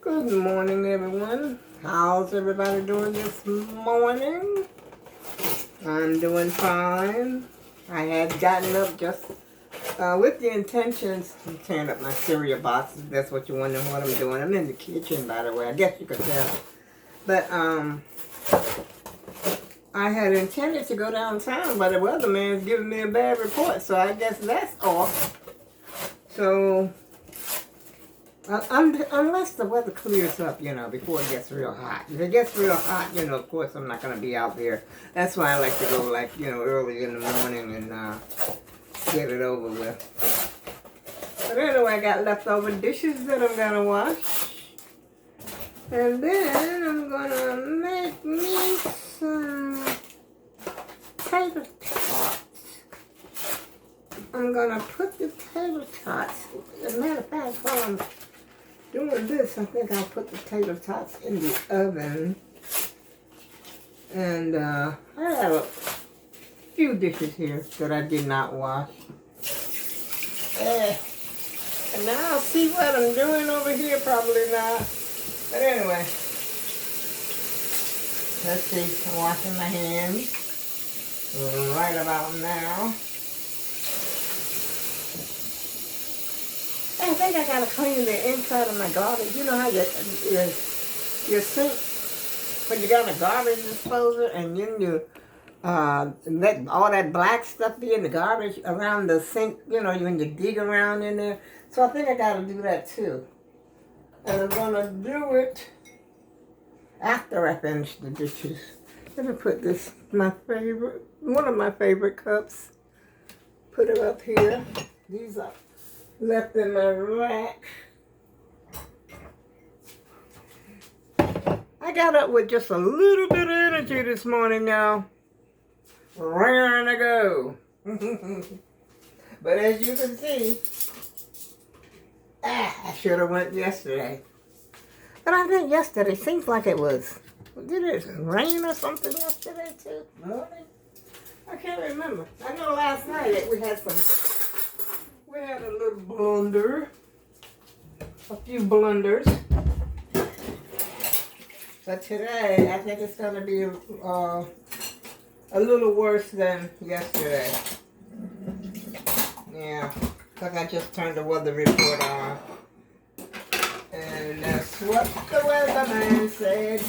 Good morning, everyone. How's everybody doing this morning? I'm doing fine. I had gotten up just with the intentions to tearing up my cereal boxes. That's what you're wondering what I'm doing. I'm in the kitchen, by the way. I guess you could tell. But I had intended to go downtown, but the weatherman's giving me a bad report, so I guess that's off. So unless the weather clears up, before it gets real hot. If it gets real hot, of course I'm not going to be out there. That's why I like to go, early in the morning and get it over with. But anyway, I got leftover dishes that I'm going to wash. And then I'm going to make me some tater tots. I'm going to put the tater tots, as a matter of fact, while I'm doing this, I think I'll put the tater tots in the oven. And I have a few dishes here that I did not wash. And now I'll see what I'm doing over here, probably not. But anyway, let's see, I'm washing my hands right about now. I think I gotta clean the inside of my garbage. You know how your sink, when you got a garbage disposer and then you let all that black stuff be in the garbage around the sink, when you dig around in there. So I think I gotta do that too. And I'm gonna do it after I finish the dishes. Let me put this, one of my favorite cups. Put it up here. These are left in my rack. I got up with just a little bit of energy this morning, y'all. Raring to go. But as you can see, I should have went yesterday. But I think yesterday seems like it was. Did it rain or something yesterday too? Morning? I can't remember. I know last night we had a little blunder. A few blunders. But today, I think it's going to be a little worse than yesterday. Yeah, because I just turned the weather report on. And that's what the weatherman said.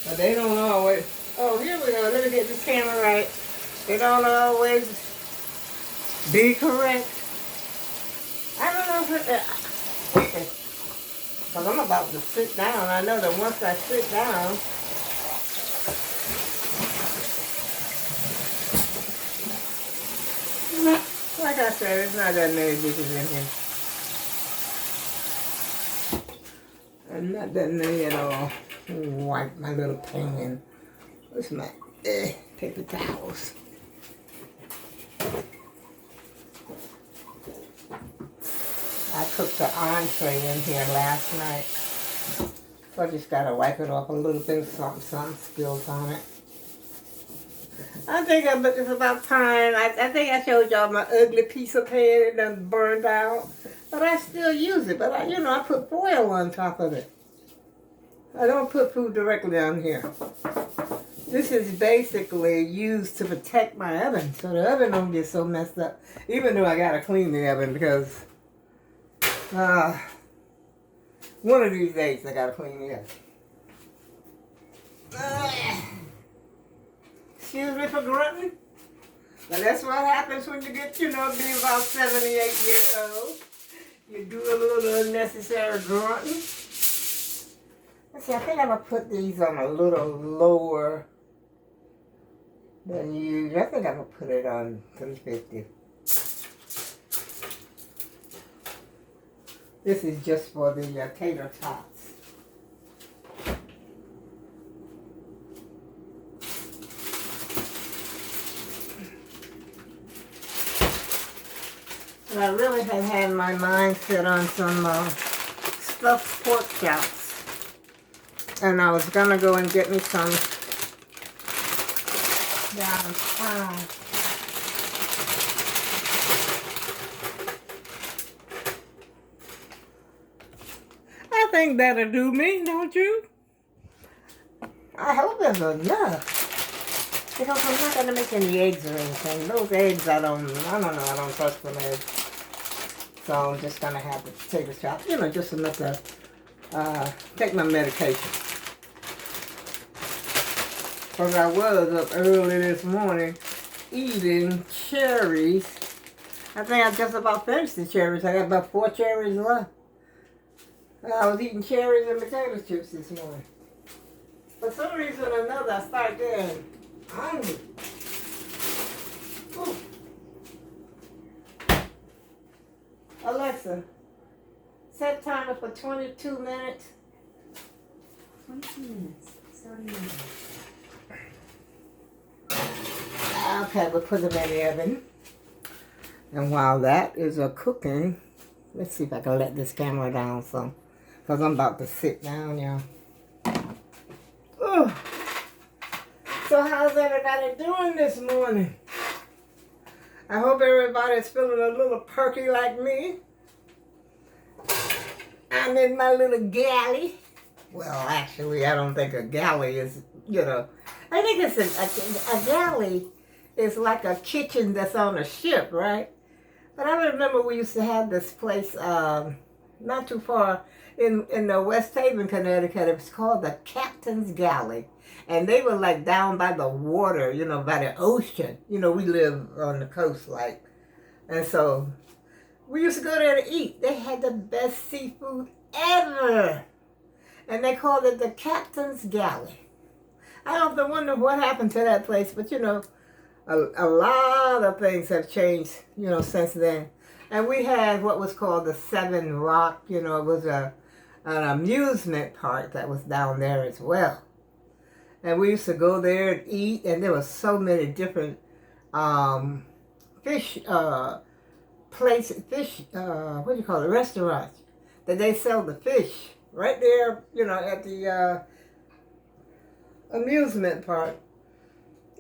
But they don't always... Oh, here we go. Let me get this camera right. They don't always be correct. I don't know if because I'm about to sit down. I know that once I sit down, like I said, there's not that many dishes in here. And not that many at all. Wipe my little pan. Where's my paper towels? I cooked the entree in here last night. So I just gotta wipe it off a little bit, something spills on it. I think it's about time. I think I showed y'all my ugly piece of pan that's burned out. But I still use it. But I put foil on top of it. I don't put food directly on here. This is basically used to protect my oven. So the oven don't get so messed up. Even though I gotta clean the oven because one of these days I gotta clean it up. Excuse me for grunting. But that's what happens when you get, be about 78 years old. You do a little unnecessary grunting. Let's see, I think I'm gonna put these on a little lower than usual. I think I'm gonna put it on 350. This is just for the tater tots. And I really had had my mind set on some stuffed pork chops. And I was going to go and get me some downtown. think that'll do me, don't you? I hope it's enough. Because I'm not going to make any eggs or anything. Those eggs, I don't know, I don't trust them eggs. So I'm just going to have the potato chop, you know, just enough to take my medication. Because I was up early this morning eating cherries. I think I just about finished the cherries. I got about 4 cherries left. I was eating cherries and potato chips this morning. For some reason or another, I started getting hungry. Ooh. Alexa, set timer for 22 minutes. 22 minutes. Starting now. Okay, we'll put them in the oven. And while that is cooking, let's see if I can let this camera down some. Because I'm about to sit down, y'all. Ooh. So how's everybody doing this morning? I hope everybody's feeling a little perky like me. I'm in my little galley. Well, actually, I don't think a galley is, you know. I think it's a galley is like a kitchen that's on a ship, right? But I remember we used to have this place not too far in the West Haven, Connecticut. It was called the Captain's Galley. And they were like down by the water, you know, by the ocean. You know, we live on the coast, like. And so we used to go there to eat. They had the best seafood ever. And they called it the Captain's Galley. I often wonder what happened to that place, but you know, a lot of things have changed, you know, since then. And we had what was called the SAVIN Rock, you know, it was an amusement park that was down there as well. And we used to go there and eat, and there were so many different fish places, what do you call it, restaurants, that they sell the fish right there, you know, at the amusement park.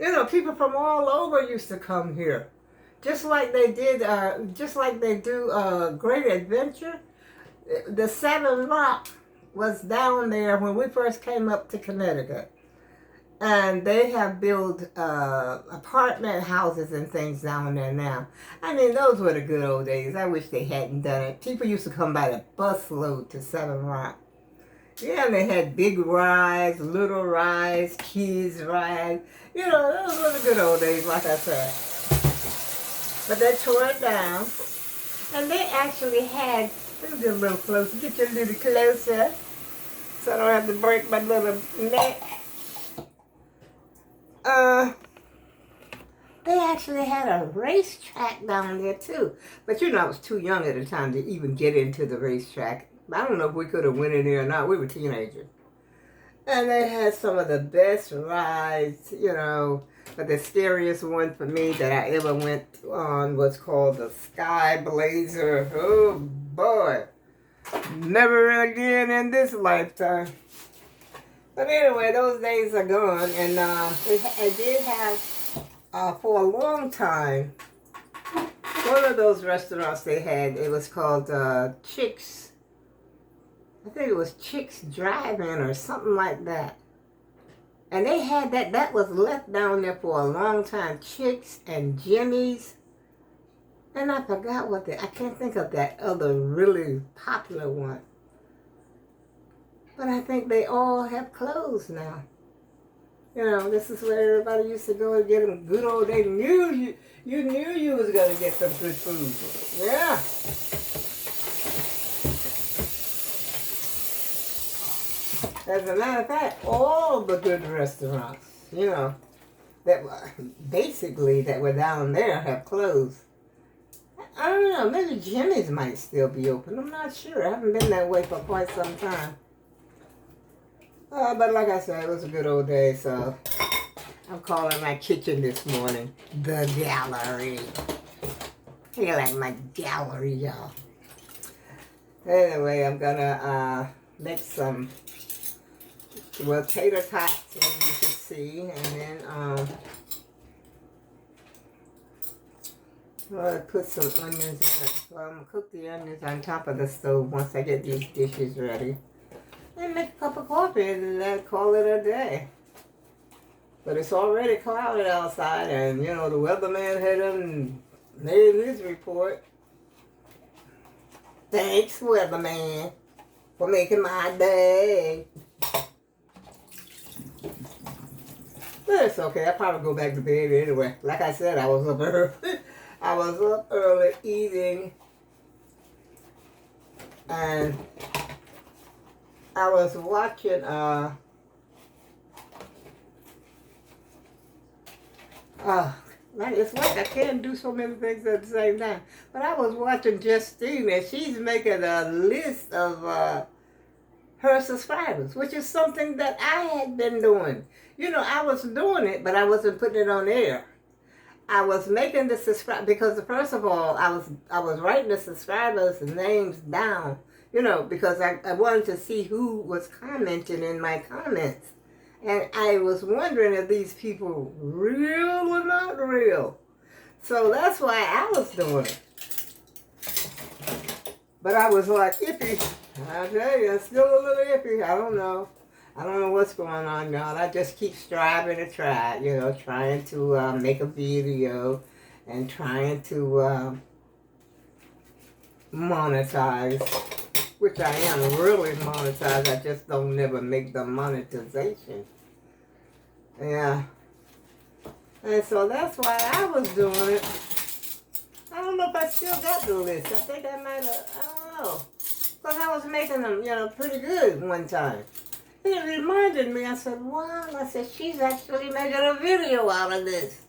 You know, people from all over used to come here. Just like they did, just like they do Great Adventure. The SAVIN Rock was down there when we first came up to Connecticut. And they have built apartment houses and things down there now. I mean, those were the good old days. I wish they hadn't done it. People used to come by the busload to SAVIN Rock. Yeah, and they had big rides, little rides, kids rides. You know, those were the good old days, like I said. But they tore it down. And they actually had, let me get a little closer, get you a little closer, so I don't have to break my little neck. They actually had a racetrack down there too. But you know, I was too young at the time to even get into the racetrack. I don't know if we could have went in there or not. We were teenagers. And they had some of the best rides, you know. But the scariest one for me that I ever went on was called the Sky Blazer. Oh boy. Never again in this lifetime. But anyway, those days are gone. And I did have, for a long time, one of those restaurants they had, it was called Chicks. I think it was Chicks Drive-In or something like that. And they had that was left down there for a long time. Chicks and Jimmy's. And I forgot I can't think of that other really popular one. But I think they all have closed now. You know, this is where everybody used to go and get them good old days. You knew you was going to get some good food. Yeah. As a matter of fact, all the good restaurants, you know, that were down there have closed. I don't know, maybe Jimmy's might still be open. I'm not sure. I haven't been that way for quite some time. But like I said, it was a good old day, so I'm calling my kitchen this morning the gallery. I like my gallery, y'all. Anyway, I'm gonna make some tater tots, as you can see, and then I'm gonna put some onions in it. So I'm gonna cook the onions on top of the stove once I get these dishes ready. and make a cup of coffee and then call it a day. But it's already cloudy outside, and you know the weatherman had made his report. Thanks, weatherman, for making my day. But it's okay. I'll probably go back to bed anyway. Like I said, I was up early. I was up early eating, and I was watching like it's like I can't do so many things at the same time. But I was watching Justine, and she's making a list of her subscribers, which is something that I had been doing. You know, I was doing it, but I wasn't putting it on air. I was making the subscribe because first of all, I was writing the subscribers' names down. You know, because I wanted to see who was commenting in my comments. And I was wondering if these people real or not real. So that's why I was doing it. But I was like iffy. I tell you, I'm still a little iffy. I don't know. I don't know what's going on, y'all. I just keep striving to try, you know, trying to make a video and trying to monetize, which I am really monetized. I just don't never make the monetization. Yeah. And so that's why I was doing it. I don't know if I still got the list. I think I might have, I don't know. Because I was making them, you know, pretty good one time. And it reminded me, I said, wow, I said, she's actually making a video out of this.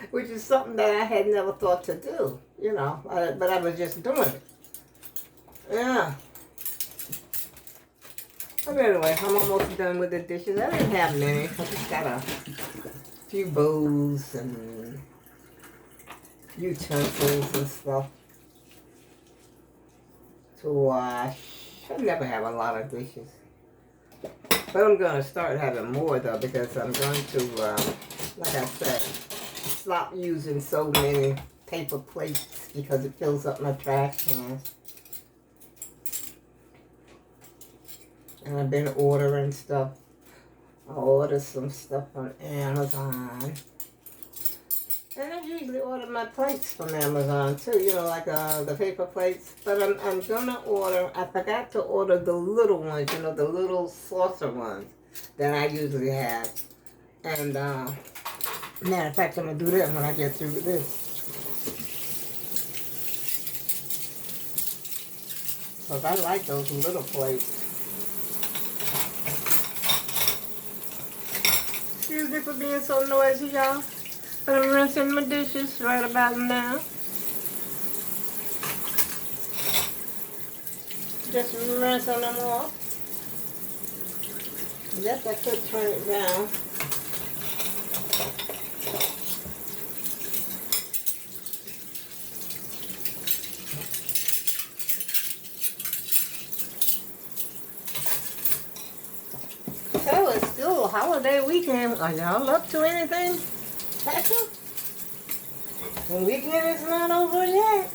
Which is something that I had never thought to do, you know, but I was just doing it. Yeah. But anyway, I'm almost done with the dishes. I didn't have many. I just got a few bowls and utensils and stuff to wash. I never have a lot of dishes. But I'm going to start having more though, because I'm going to, like I said, stop using so many paper plates because it fills up my trash can. And I've been ordering stuff. I ordered some stuff on Amazon. And I usually order my plates from Amazon too, you know, like the paper plates. But I'm gonna order, I forgot to order the little ones, you know, the little saucer ones that I usually have. And matter of fact, I'm gonna do that when I get through with this. Because I like those little plates. Excuse me for being so noisy, y'all. But I'm rinsing my dishes right about now. Just rinsing them off. I guess I could turn it down. So it's still a holiday weekend. Are y'all up to anything special? The weekend is not over yet.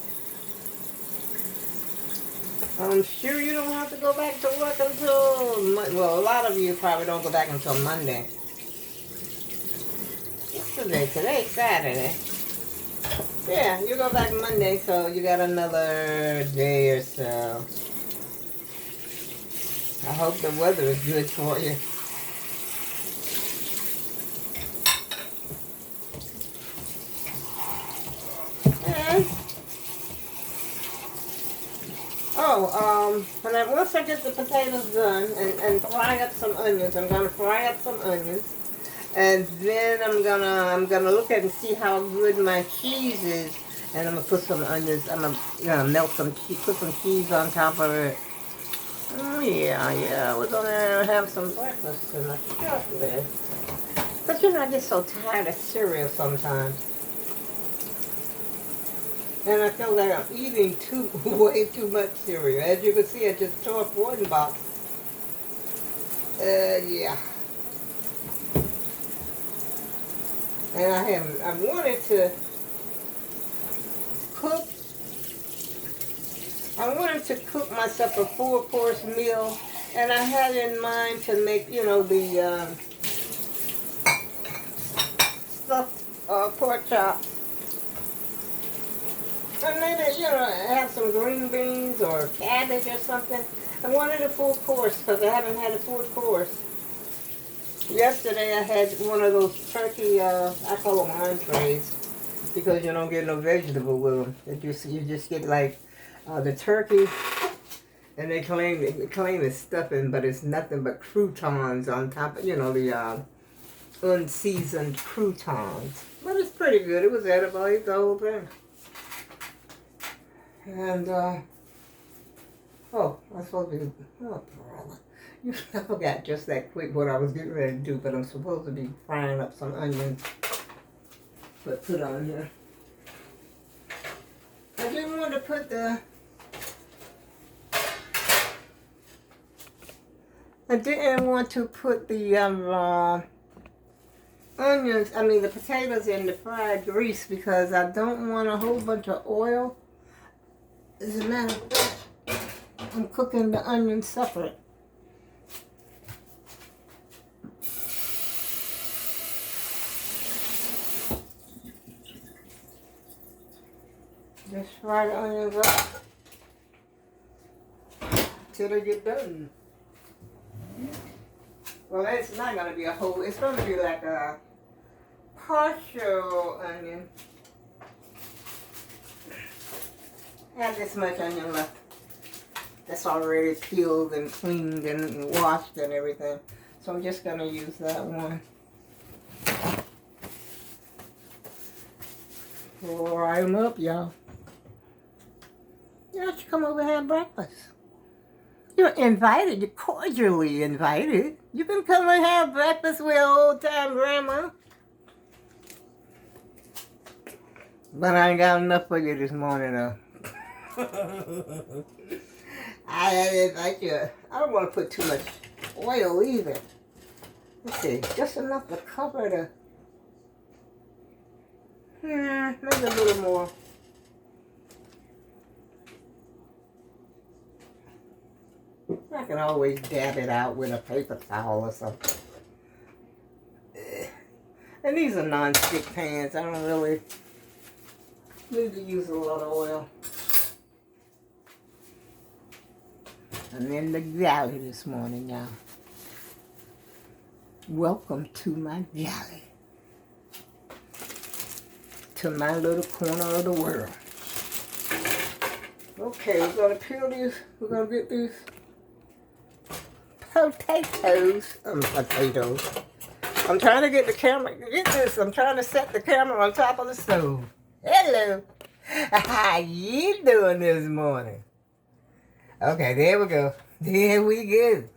I'm sure you don't have to go back to work until, well, a lot of you probably don't go back until Monday. What's today? Today's Saturday. Yeah, you go back Monday, so you got another day or so. I hope the weather is good for you. Once I get the potatoes done and fry up some onions, I'm gonna fry up some onions, and then I'm gonna look at and see how good my cheese is, and I'm gonna put some onions. I'm gonna melt some cheese, put some cheese on top of it. Oh yeah, we're gonna have some breakfast tonight. But you know, I get so tired of cereal sometimes. And I feel like I'm eating way too much cereal. As you can see, I just tore up one box. Yeah. And I wanted to cook myself a 4-course meal And I had in mind to make, you know, the stuffed pork chop. And maybe, you know, have some green beans or cabbage or something. I wanted a full course because I haven't had a full course. Yesterday I had one of those turkey, I call them entrees, because you don't get no vegetable with them. You just get like the turkey, and they claim it's stuffing, but it's nothing but croutons on top of, you know, the unseasoned croutons. But it's pretty good. It was edible. I ate the whole thing. And, oh, I'm supposed to be, oh, brother. I forgot just that quick what I was getting ready to do, but I'm supposed to be frying up some onions. But put on here. I didn't want to put the, the potatoes in the fried grease because I don't want a whole bunch of oil. As a matter of fact, I'm cooking the onions separate. Just fry the onions up till they get done. Well, it's not going to be a whole, it's going to be like a partial onion. I have this much onion left. That's already peeled and cleaned and washed and everything. So I'm just going to use that one. Fry them up, y'all. Y'all should come over and have breakfast. You're invited. You're cordially invited. You can come and have breakfast with old-time grandma. But I ain't got enough for you this morning, though. I invite you. I don't want to put too much oil either. Let's see. Just enough to cover the... maybe a little more. I can always dab it out with a paper towel or something. And these are non-stick pans. I don't really need to use a lot of oil. I'm in the galley this morning, y'all. Welcome to my galley. To my little corner of the world. Okay, we're going to peel these. We're going to get these potatoes. I'm trying to get the camera. Get this. I'm trying to set the camera on top of the stove. Hello. How you doing this morning? Okay, there we go. There we go.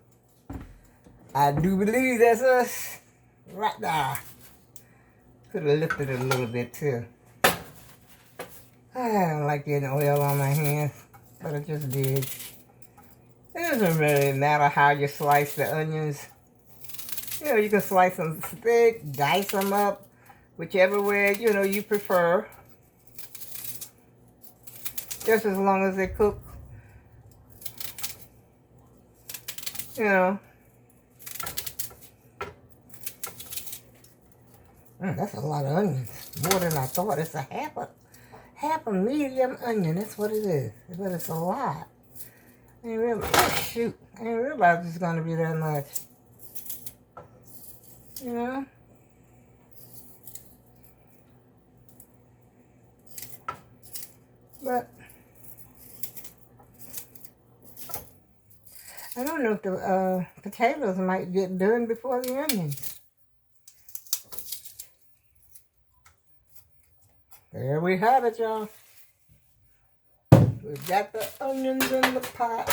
I do believe that's us. Right there. Could have lifted it a little bit too. I don't like getting oil on my hands, but I just did. It doesn't really matter how you slice the onions. You know, you can slice them thick, dice them up, whichever way, you know, you prefer. Just as long as they cook. You know. That's a lot of onions. More than I thought. It's a half a medium onion. That's what it is. But it's a lot. I didn't realize, oh shoot. I didn't realize it's going to be that much. You know? But I don't know if the potatoes might get done before the onions. There we have it, y'all. We've got the onions in the pot.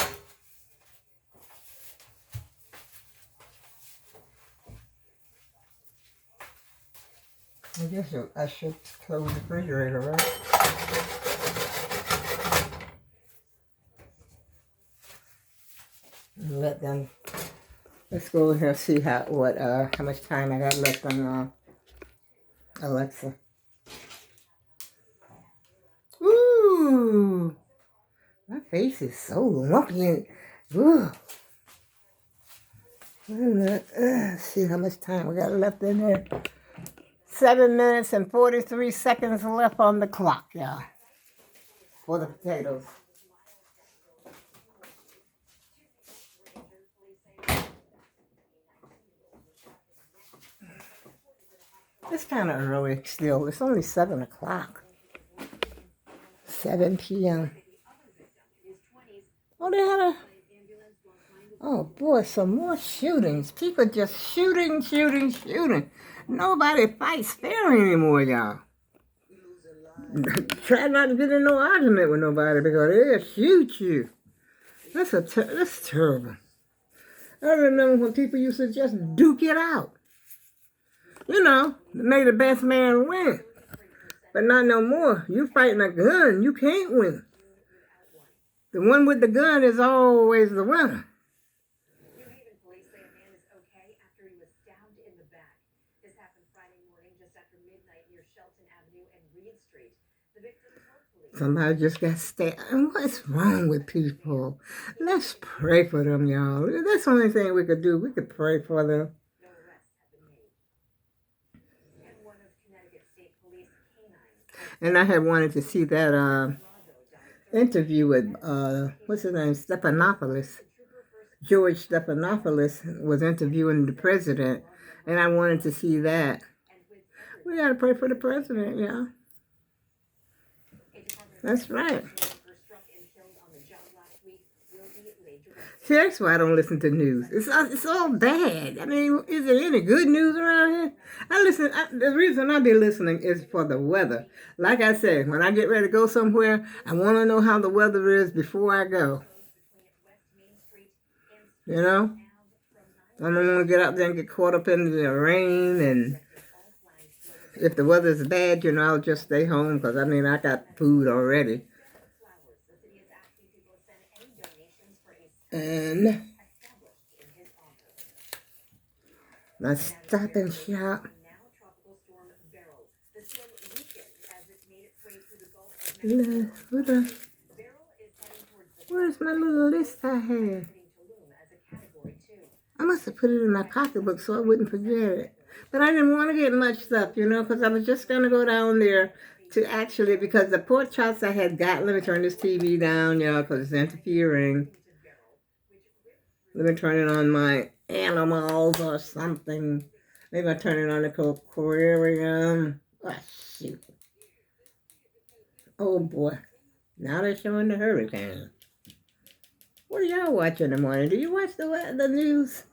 I guess I should close the refrigerator, right? And let them. Let's go over here and see how much time I got left on Alexa. Ooh, my face is so lumpy and ooh. Wait a minute. Let's see how much time we got left in there. 7 minutes and 43 seconds left on the clock, y'all, for the potatoes. It's kind of early still. It's only 7 o'clock. 7 p.m. Oh, they had a... Oh, boy, some more shootings. People just shooting. Nobody fights fair anymore, y'all. Try not to get in no argument with nobody because they'll shoot you. That's terrible. I remember when people used to just duke it out. You know, may the best man win. But not no more. You fighting a gun, you can't win. The one with the gun is always the winner. New Haven police say a man is okay after he was stabbed in the back. This happened Friday morning just after midnight near Shelton Avenue and Reed Street. The victim told police. Somebody just got stabbed. And what's wrong with people? Let's pray for them, y'all. That's the only thing we could do. We could pray for them. No arrests have been made. And one of Connecticut State Police canines. And I had wanted to see that interview with, what's his name, Stephanopoulos. George Stephanopoulos was interviewing the president, and I wanted to see that. We got to pray for the president, yeah. That's right. See, that's why I don't listen to news. It's all bad. I mean, is there any good news around here? The reason I be listening is for the weather. Like I said, when I get ready to go somewhere, I want to know how the weather is before I go. You know? I don't want to get out there and get caught up in the rain. And if the weather is bad, you know, I'll just stay home because, I mean, I got food already. And I Stop and Shop. Where's my little list I had? I must have put it in my pocketbook so I wouldn't forget it. But I didn't want to get much stuff, you know, because I was just going to go down there to actually, because the pork chops I had got, let me turn this TV down, y'all, because it's interfering. Let me turn it on my animals or something. Maybe I'll turn it on the aquarium. Oh, shoot. Oh, boy. Now they're showing the hurricane. What do y'all watch in the morning? Do you watch the news?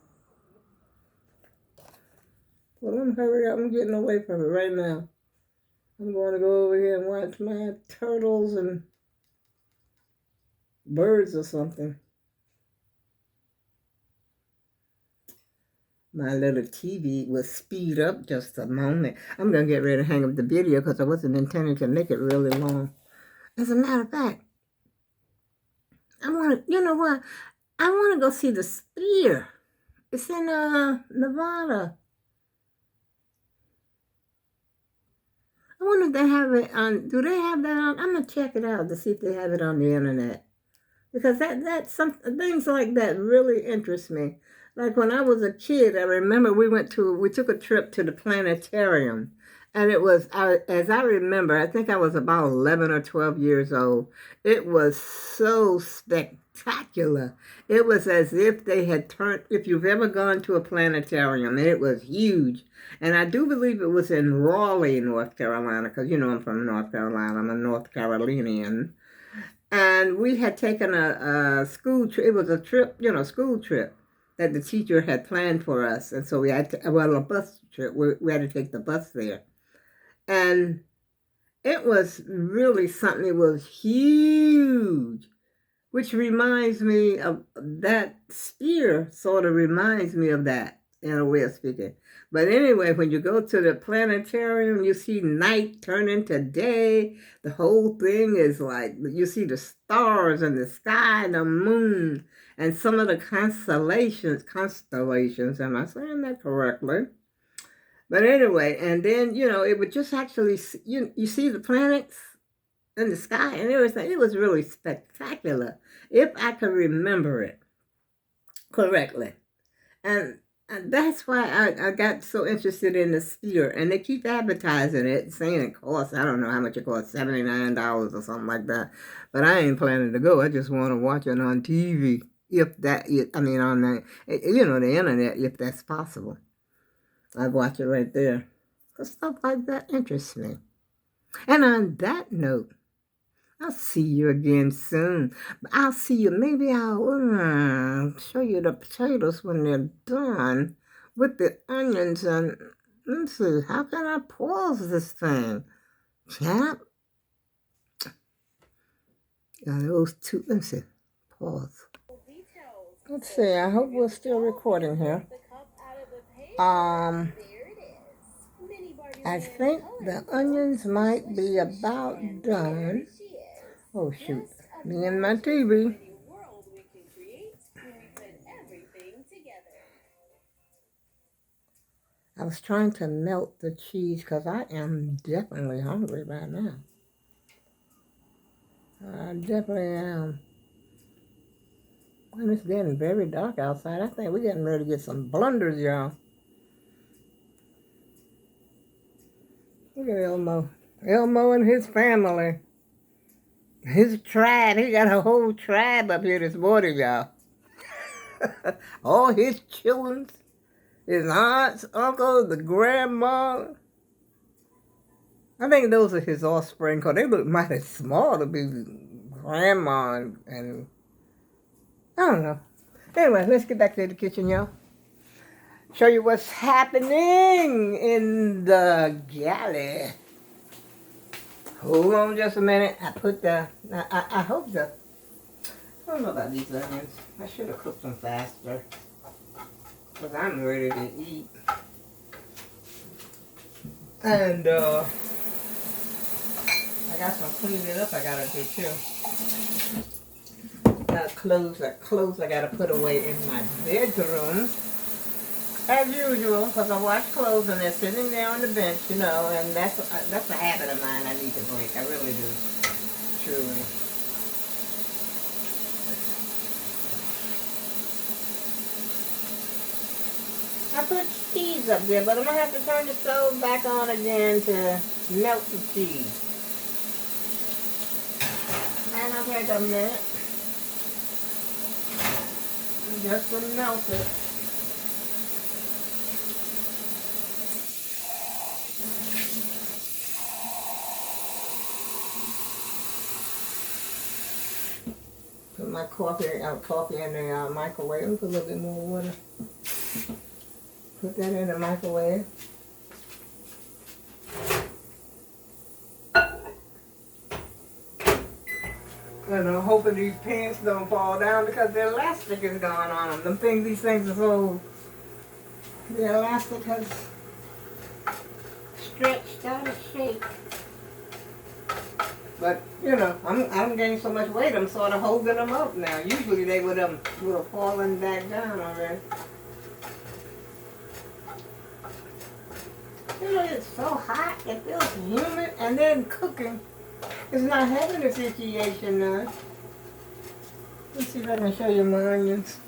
Well, I'm hurry up. I'm getting away from it right now. I'm going to go over here and watch my turtles and birds or something. My little TV will speed up just a moment. I'm going to get ready to hang up the video because I wasn't intending to make it really long. As a matter of fact, you know what? I want to go see the Sphere. It's in Nevada. I wonder if they have it on, do they have that on? I'm going to check it out to see if they have it on the internet. Because things like that really interest me. Like when I was a kid, I remember we took a trip to the planetarium. And it was, as I remember, I think I was about 11 or 12 years old. It was so spectacular. It was as if they had if you've ever gone to a planetarium, it was huge. And I do believe it was in Raleigh, North Carolina, because, you know, I'm from North Carolina. I'm a North Carolinian. And we had taken a school trip. It was a trip, you know, school trip that the teacher had planned for us. And so we had a bus trip. We had to take the bus there. And it was really something. It was huge, which reminds me of that Sphere, sort of reminds me of that in a way of speaking. But anyway, when you go to the planetarium, you see night turn into day. The whole thing is like, you see the stars and the sky and the moon and some of the constellations, am I saying that correctly? But anyway, and then, you know, it would just actually, you see the planets in the sky and everything. It was really spectacular, if I can remember it correctly. And That's why I got so interested in the spear, and they keep advertising it, saying it costs, I don't know how much it costs, $79 or something like that. But I ain't planning to go. I just want to watch it on TV, if that, I mean, on the internet, if that's possible. I'd watch it right there. Because stuff like that interests me. And on that note, I'll see you again soon. I'll see you. Maybe I'll show you the potatoes when they're done with the onions. And let's see, how can I pause this thing? Chap? Those two, let's see, pause. Let's see, I hope we're still recording here. I think the onions might be about done. Oh, shoot. Me and my TV. I was trying to melt the cheese because I am definitely hungry right now. I definitely am. And it's getting very dark outside. I think we're getting ready to get some blunders, y'all. Look at Elmo. Elmo and his family. His tribe. He got a whole tribe up here this morning, y'all. All his children. His aunts, uncles, the grandma. I think those are his offspring because they look mighty small to be grandma and I don't know. Anyway, let's get back to the kitchen, y'all. Show you what's happening in the galley. Hold on just a minute. I put the, I hope the, I don't know about these onions. I should have cooked them faster because I'm ready to eat. And I got some cleaning up I gotta do too. Clothes I gotta put away in my bedroom. As usual, because I wash clothes and they're sitting there on the bench, you know, and that's a habit of mine I need to break. I really do. Truly. I put cheese up there, but I'm going to have to turn the stove back on again to melt the cheese. And I'll take a minute just to melt it. Put my coffee in the microwave. Put a little bit more water. Put that in the microwave. And I'm hoping these pants don't fall down because the elastic is gone on them. These things are so, the elastic has stretched out of shape. But, you know, I'm gaining so much weight, I'm sort of holding them up now. Usually they would have fallen back down already. You know, it's so hot, it feels humid, and then cooking is not having a situation now. Let's see if I can show you my onions.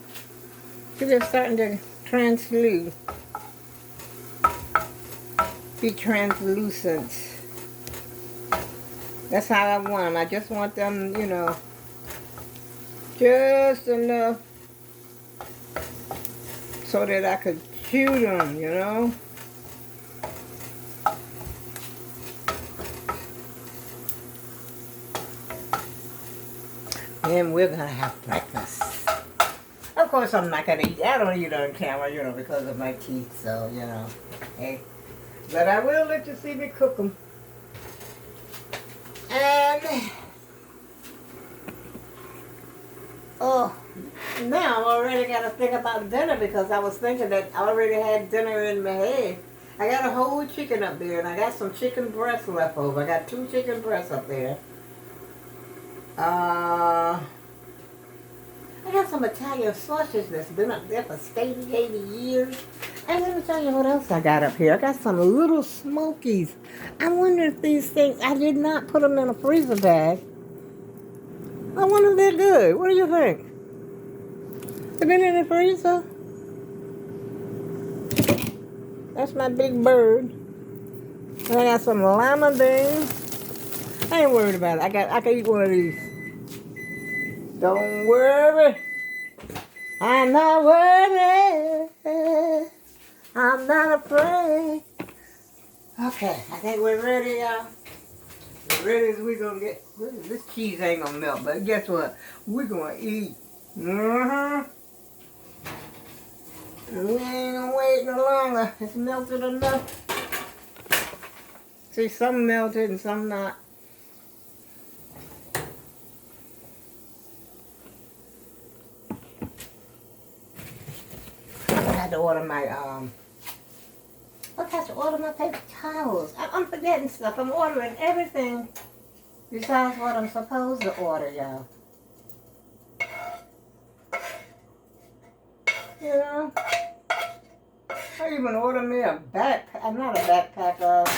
They're starting to be translucent. That's how I want them. I just want them, you know, just enough so that I could chew them, you know. And we're going to have breakfast. Of course, I'm not going to eat. I don't eat on camera, you know, because of my teeth, so, you know. Hey. But I will let you see me cook them. And, oh, now I already got to think about dinner because I was thinking that I already had dinner in my head. I got a whole chicken up there, and I got some chicken breasts left over. I got 2 chicken breasts up there. I got some Italian sausage that's been up there for 80 years. And let me tell you what else I got up here. I got some little smokies. I wonder if these things, I did not put them in a freezer bag. I wonder if they're good. What do you think? They've been in the freezer? That's my big bird. And I got some lima beans. I ain't worried about it. I can eat one of these. Don't worry. I'm not worried. I'm not afraid. Okay, I think we're ready, y'all. As ready as we gonna get. This cheese ain't gonna melt, but guess what? We're gonna eat. Mm-hmm. We ain't gonna wait no longer. It's melted enough. See, some melted and some not. I had to order my I got to order my paper towels. I'm forgetting stuff. I'm ordering everything besides what I'm supposed to order, y'all. You know, I even ordered me a backpack. Not a backpack,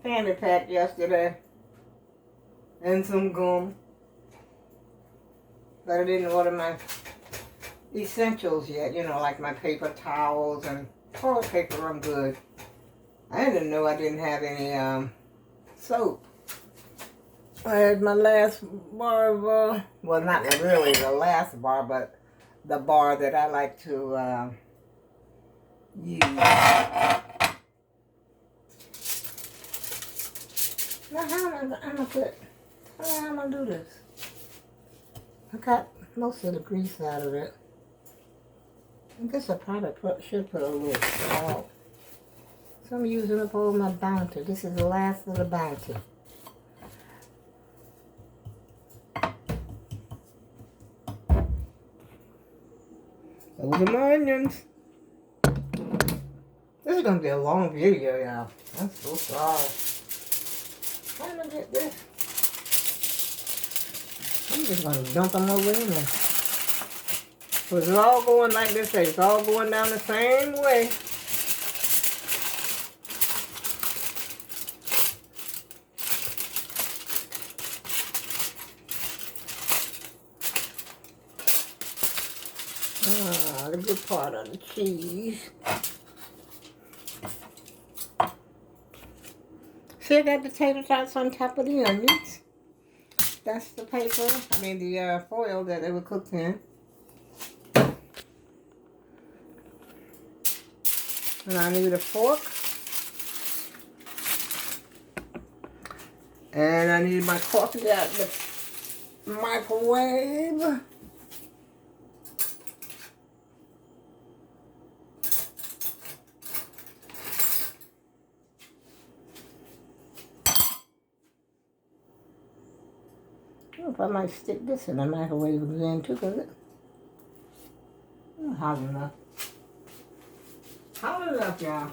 fanny pack yesterday, and some gum. But I didn't order my essentials yet. You know, like my paper towels and toilet paper. I'm good. I didn't know I didn't have any soap. I had my last bar of, well, not really the last bar, but the bar that I like to use. Now, how am I gonna do this? I got most of the grease out of it. I guess I probably should put a little salt. So I'm using up all my Bounty. This is the last of the Bounty. Those are my onions. This is going to be a long video, y'all. I'm so sorry. How am I get this? I'm just going to dump them over in there. So it's all going like this. It's all going down the same way. Ah, the good part of the cheese. See, I got the tater tots on top of the onions. That's the paper, the foil that they were cooked in. And I need a fork. And I need my coffee out the microwave. I don't know if I might stick this in the microwave again too, because it's hot enough. Hot enough, y'all.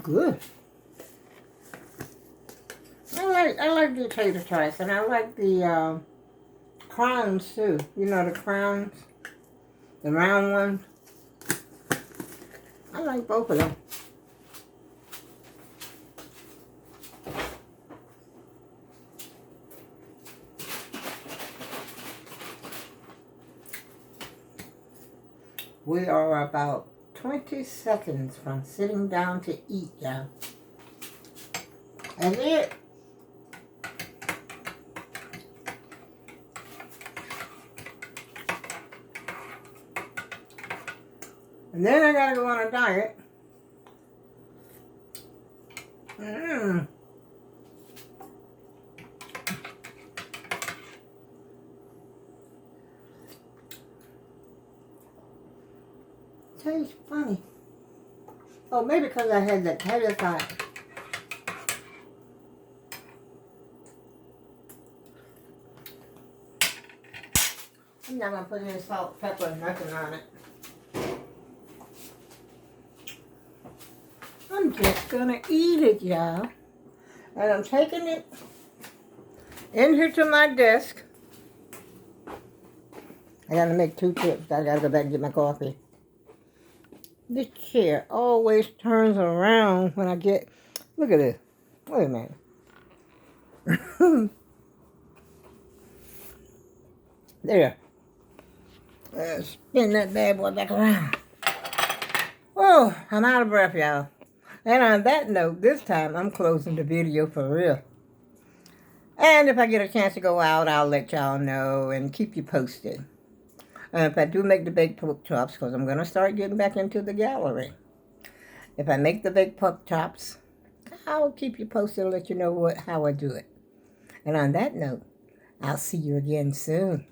Good. I like the tater tots, and I like the crowns too. You know, the crowns, the round ones. I like both of them. We are about 20 seconds from sitting down to eat, y'all. That's it. And then I gotta go on a diet. Tastes funny. Oh, maybe because I had that tater tot. I'm not gonna put any salt, pepper, nothing on it. I'm just gonna eat it, y'all. And I'm taking it in here to my desk. I gotta make 2 trips. I gotta go back and get my coffee. This chair always turns around when I get Look at this. Wait a minute. There. Spin that bad boy back around. Oh, I'm out of breath, y'all. And on that note, this time I'm closing the video for real. And if I get a chance to go out, I'll let y'all know and keep you posted. If I do make the baked pork chops, because I'm going to start getting back into the gallery. If I make the baked pork chops, I'll keep you posted and let you know how I do it. And on that note, I'll see you again soon.